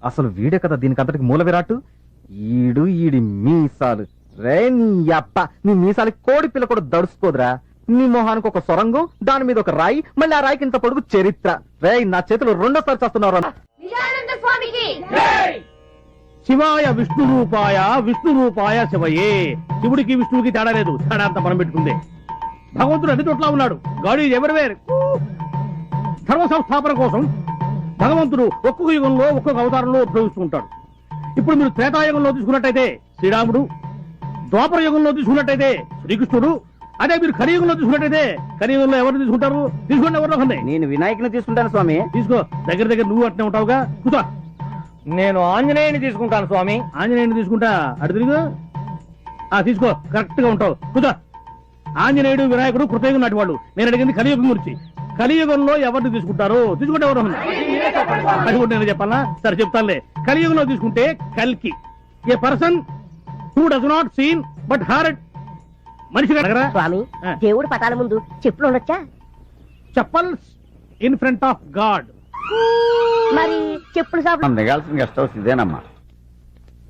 అసలు వీడే కదా దీనికి అంతటికి మూల విరాట్. ఈడి మీసాలు రే నీ అప్ప, నీ మీసాలకి కోడి పిల్ల కూడా దడుచుకోదురా. నీ మొహానికి ఒక సొరంగం, దాని మీద ఒక రాయి, మళ్ళీ ఆ రాయికి ఇంత పొడుగు చరిత్ర. రే నా చేతులు రెండోసారి చేస్తున్నారు. శివాయ విష్ణు రూపాయ విష్ణు రూపాయ శివయే. శివుడికి విష్ణువుకి తేడా లేదు, తేడా అంతా మనం పెట్టుకుందే. భగవంతుడు అన్ని చోట్ల ఉన్నాడు. God is everywhere. ధర్మ సంస్థాపన కోసం భగవంతుడు ఒక్కొక్క యుగంలో ఒక్కొక్క అవతారంలో ఉద్భవిస్తూ ఉంటాడు. ఇప్పుడు మీరు త్రేతాయుగంలో తీసుకున్నట్టయితే శ్రీరాముడు, ద్వాపర యుగంలో తీసుకున్నట్టయితే శ్రీకృష్ణుడు, అదే మీరు కలియుగంలో తీసుకున్నట్టయితే కలియుగంలో ఎవరు తీసుకుంటారు? తీసుకోండి ఎవరిలో. నేను వినాయకుని తీసుకుంటాను స్వామి. తీసుకో, దగ్గర నువ్వు అట్నే ఉంటావుగా. కూర్చో. నేను ఆంజనేయుని తీసుకుంటాను స్వామి. ఆంజనేయుని తీసుకుంటా, అటు తిరుగు. తీసుకో, కరెక్ట్ గా ఉంటావు. కూర్చో. ఆంజనేయుడు వినాయకుడు కృతయుగం నాటి వాళ్ళు. నేను అడిగింది కలియుగం గురించి. కలియుగంలో ఎవరిని తీసుకుంటారు? తీసుకుంటే ఎవరు? అది కూడా నేను చెప్పాలా? సరే చెప్తానులే. కలియుగంలో తీసుకుంటే కల్కి, a person who does not seen but heard. మనిషి స్వామి, దేవుడు పటాల ముందు చెప్పులు ఉండొచ్చా? Chappals in front of God. మరి చెప్పులు సార్ దిగాల్సిన గెస్ట్ హౌస్ ఇదేనమ్మా.